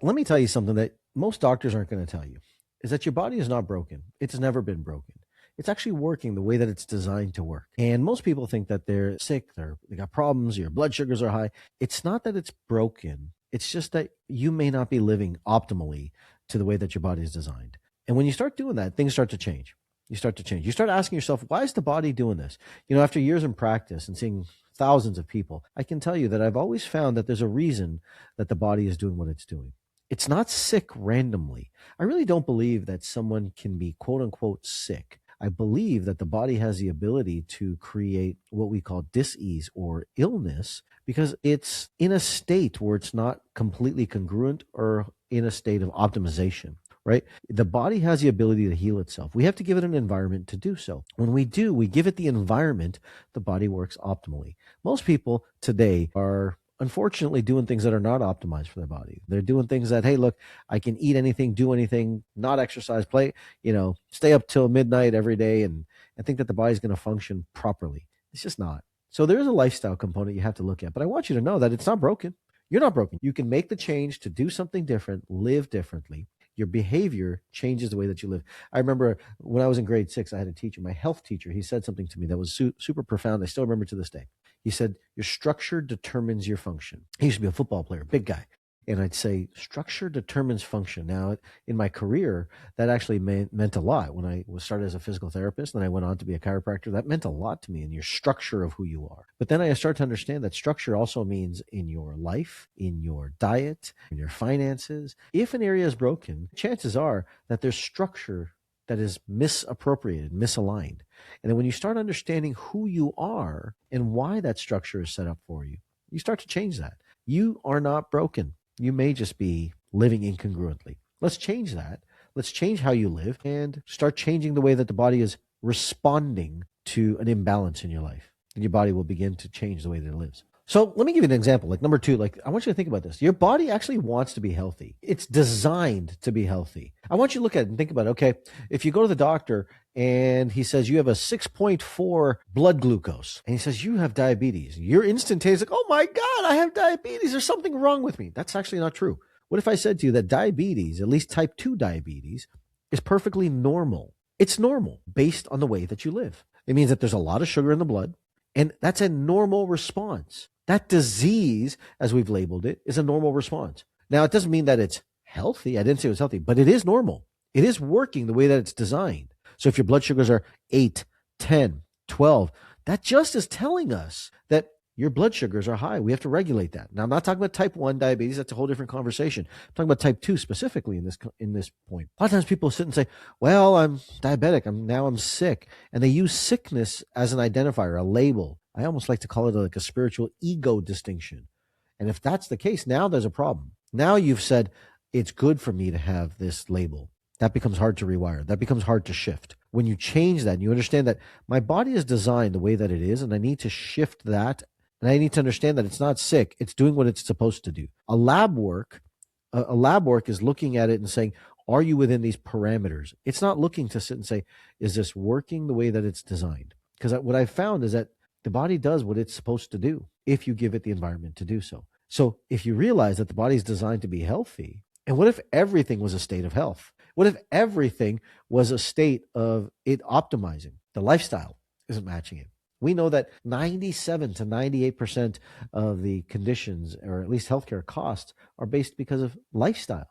Let me tell you something that most doctors aren't going to tell you is that your body is not broken. It's never been broken. It's actually working the way that it's designed to work. And most people think that they're sick, they got problems, your blood sugars are high. It's not that it's broken. It's just that you may not be living optimally to the way that your body is designed. And when you start doing that, things start to change. You start to change. You start asking yourself, why is the body doing this? After years in practice and seeing thousands of people, I can tell you that I've always found that there's a reason that the body is doing what it's doing. It's not sick randomly. I really don't believe that someone can be quote unquote sick. I believe that the body has the ability to create what we call dis-ease or illness because it's in a state where it's not completely congruent or in a state of optimization, right? The body has the ability to heal itself. We have to give it an environment to do so. When we do, we give it the environment, the body works optimally. Most people today are unfortunately doing things that are not optimized for their body. They're doing things that, hey, look, I can eat anything, do anything, not exercise, play, stay up till midnight every day and think that the body's going to function properly. It's just not. So there is a lifestyle component you have to look at, but I want you to know that it's not broken. You're not broken. You can make the change to do something different, live differently. Your behavior changes the way that you live. I remember when I was in grade 6, I had a teacher, my health teacher. He said something to me that was super profound. I still remember to this day. He said, your structure determines your function. He used to be a football player, big guy. And I'd say structure determines function. Now, in my career, that actually meant a lot. When I was started as a physical therapist, then I went on to be a chiropractor. That meant a lot to me in your structure of who you are. But then I started to understand that structure also means in your life, in your diet, in your finances. If an area is broken, chances are that there's structure that is misappropriated, misaligned. And then when you start understanding who you are and why that structure is set up for you, you start to change that. You are not broken. You may just be living incongruently. Let's change that. Let's change how you live and start changing the way that the body is responding to an imbalance in your life. And your body will begin to change the way that it lives. So let me give you an example. Like number 2, I want you to think about this. Your body actually wants to be healthy. It's designed to be healthy. I want you to look at it and think about it. Okay, if you go to the doctor and he says you have a 6.4 blood glucose and he says you have diabetes, you're instantaneously like, oh my God, I have diabetes. There's something wrong with me. That's actually not true. What if I said to you that diabetes, at least type 2 diabetes, is perfectly normal? It's normal based on the way that you live. It means that there's a lot of sugar in the blood, and that's a normal response. That disease, as we've labeled it, is a normal response. Now, it doesn't mean that it's healthy. I didn't say it was healthy, but it is normal. It is working the way that it's designed. So if your blood sugars are 8, 10, 12, that just is telling us that your blood sugars are high. We have to regulate that. Now, I'm not talking about type 1 diabetes. That's a whole different conversation. I'm talking about type 2 specifically in this point. A lot of times people sit and say, well, I'm diabetic. I'm sick. And they use sickness as an identifier, a label. I almost like to call it like a spiritual ego distinction. And if that's the case, now there's a problem. Now you've said, it's good for me to have this label. That becomes hard to rewire. That becomes hard to shift. When you change that and you understand that my body is designed the way that it is, and I need to shift that, and I need to understand that it's not sick. It's doing what it's supposed to do. A lab work is looking at it and saying, are you within these parameters? It's not looking to sit and say, is this working the way that it's designed? Because what I've found is that the body does what it's supposed to do if you give it the environment to do so. So if you realize that the body is designed to be healthy, and what if everything was a state of health? What if everything was a state of it optimizing? The lifestyle isn't matching it. We know that 97 to 98% of the conditions, or at least healthcare costs, are based because of lifestyle.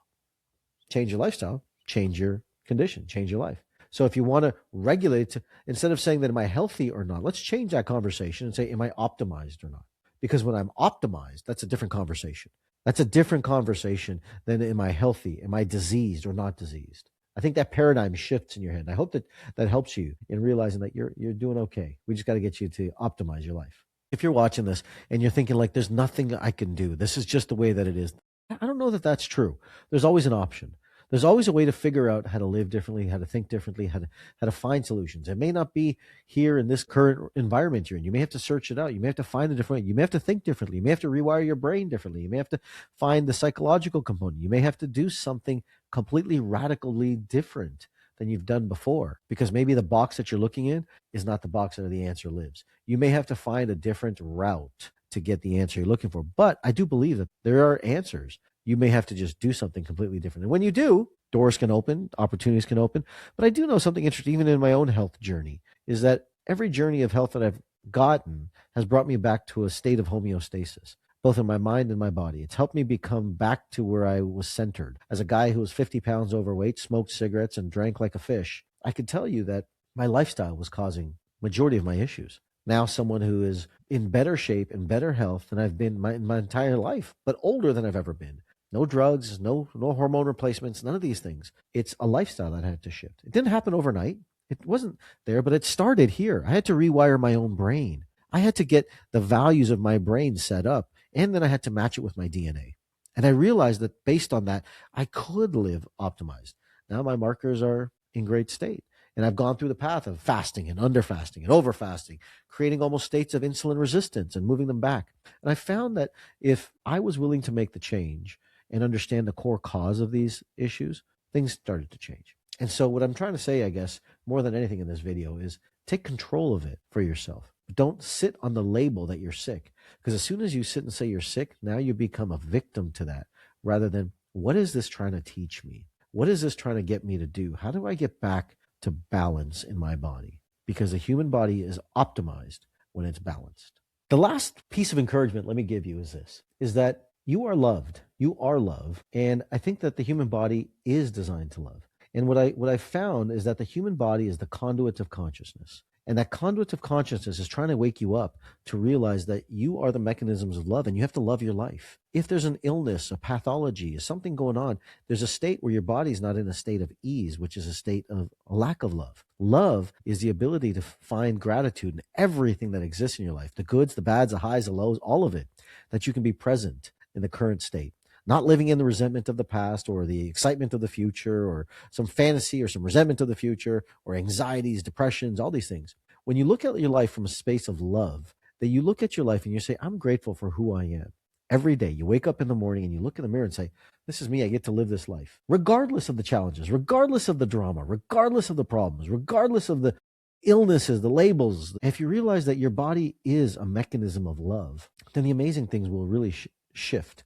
Change your lifestyle, change your condition, change your life. So if you want to regulate it, instead of saying that am I healthy or not, let's change that conversation and say, am I optimized or not? Because when I'm optimized, that's a different conversation. That's a different conversation than am I healthy? Am I diseased or not diseased? I think that paradigm shifts in your head. I hope that helps you in realizing that you're doing okay. We just got to get you to optimize your life. If you're watching this and you're thinking like, there's nothing I can do, this is just the way that it is, I don't know that that's true. There's always an option. There's always a way to figure out how to live differently, how to think differently, how to find solutions. It may not be here in this current environment you're in. You may have to search it out. You may have to find a different way. You may have to think differently. You may have to rewire your brain differently. You may have to find the psychological component. You may have to do something completely radically different than you've done before, because maybe the box that you're looking in is not the box where the answer lives. You may have to find a different route to get the answer you're looking for. But I do believe that there are answers. you may have to just do something completely different. And when you do, doors can open, opportunities can open. But I do know something interesting, even in my own health journey, is that every journey of health that I've gotten has brought me back to a state of homeostasis, both in my mind and my body. It's helped me become back to where I was centered. As a guy who was 50 pounds overweight, smoked cigarettes, and drank like a fish, I could tell you that my lifestyle was causing majority of my issues. Now someone who is in better shape and better health than I've been in my entire life, but older than I've ever been. No drugs, no hormone replacements, none of these things. It's a lifestyle that I had to shift. It didn't happen overnight. It wasn't there, but it started here. I had to rewire my own brain. I had to get the values of my brain set up, and then I had to match it with my DNA. And I realized that based on that, I could live optimized. Now my markers are in great state. And I've gone through the path of fasting and under fasting and over fasting, creating almost states of insulin resistance and moving them back. And I found that if I was willing to make the change and understand the core cause of these issues, things started to change. And so what I'm trying to say, I guess, more than anything in this video is take control of it for yourself. Don't sit on the label that you're sick. Because as soon as you sit and say you're sick, now you become a victim to that rather than what is this trying to teach me? What is this trying to get me to do? How do I get back to balance in my body? Because the human body is optimized when it's balanced. The last piece of encouragement let me give you is this, is that you are loved. You are love. And I think that the human body is designed to love. And what I found is that the human body is the conduit of consciousness. And that conduit of consciousness is trying to wake you up to realize that you are the mechanisms of love and you have to love your life. If there's an illness, a pathology, something going on, there's a state where your body's not in a state of ease, which is a state of a lack of love. Love is the ability to find gratitude in everything that exists in your life, the goods, the bads, the highs, the lows, all of it, that you can be present in the current state. Not living in the resentment of the past or the excitement of the future or some fantasy or some resentment of the future or anxieties, depressions, all these things. When you look at your life from a space of love, that you look at your life and you say, I'm grateful for who I am. Every day you wake up in the morning and you look in the mirror and say, this is me. I get to live this life, regardless of the challenges, regardless of the drama, regardless of the problems, regardless of the illnesses, the labels. If you realize that your body is a mechanism of love, then the amazing things will really shift.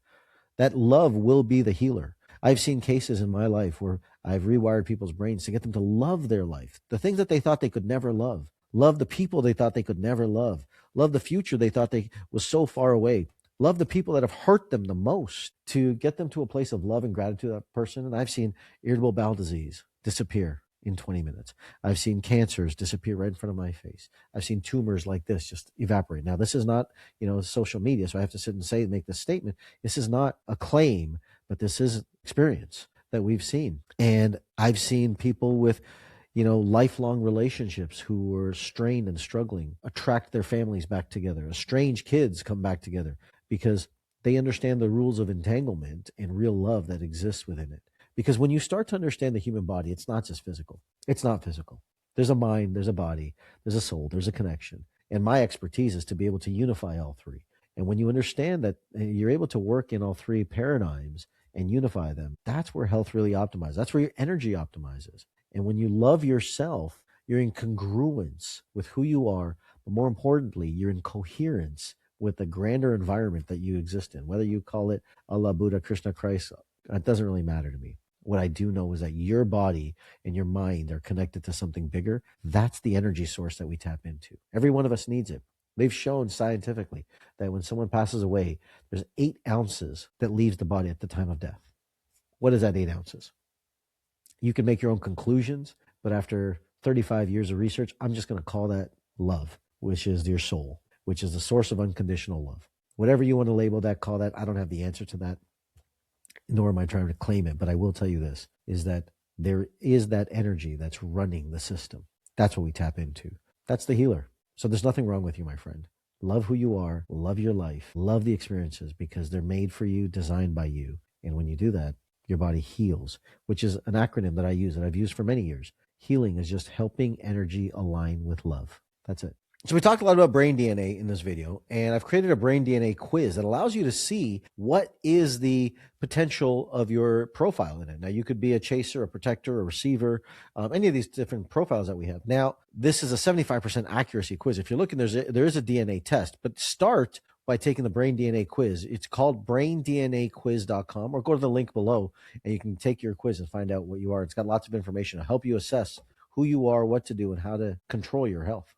That love will be the healer. I've seen cases in my life where I've rewired people's brains to get them to love their life, the things that they thought they could never love the people they thought they could never love the future they thought they was so far away, love the people that have hurt them the most, to get them to a place of love and gratitude to that person. And I've seen irritable bowel disease disappear in 20 minutes. I've seen cancers disappear right in front of my face. I've seen tumors like this just evaporate. Now, this is not, social media, so I have to sit and make this statement. This is not a claim, but this is experience that we've seen. And I've seen people with, lifelong relationships who were strained and struggling attract their families back together. Estranged kids come back together because they understand the rules of entanglement and real love that exists within it. Because when you start to understand the human body, it's not just physical. It's not physical. There's a mind, there's a body, there's a soul, there's a connection. And my expertise is to be able to unify all three. And when you understand that you're able to work in all three paradigms and unify them, that's where health really optimizes. That's where your energy optimizes. And when you love yourself, you're in congruence with who you are. But more importantly, you're in coherence with the grander environment that you exist in. Whether you call it Allah, Buddha, Krishna, Christ, it doesn't really matter to me. What I do know is that your body and your mind are connected to something bigger. That's the energy source that we tap into. Every one of us needs it. They've shown scientifically that when someone passes away, there's 8 ounces that leaves the body at the time of death. What is that 8 ounces? You can make your own conclusions, but after 35 years of research, I'm just going to call that love, which is your soul, which is the source of unconditional love. Whatever you want to label that, call that. I don't have the answer to that, nor am I trying to claim it, but I will tell you this, is that there is that energy that's running the system. That's what we tap into. That's the healer. So there's nothing wrong with you, my friend. Love who you are, love your life, love the experiences because they're made for you, designed by you. And when you do that, your body heals, which is an acronym that I use, that I've used for many years. Healing is just helping energy align with love. That's it. So we talked a lot about brain DNA in this video, and I've created a brain DNA quiz that allows you to see what is the potential of your profile in it. Now, you could be a chaser, a protector, a receiver, any of these different profiles that we have. Now, this is a 75% accuracy quiz. If you're looking, there is a DNA test, but start by taking the Brain DNA quiz. It's called braindnaquiz.com, or go to the link below and you can take your quiz and find out what you are. It's got lots of information to help you assess who you are, what to do, and how to control your health.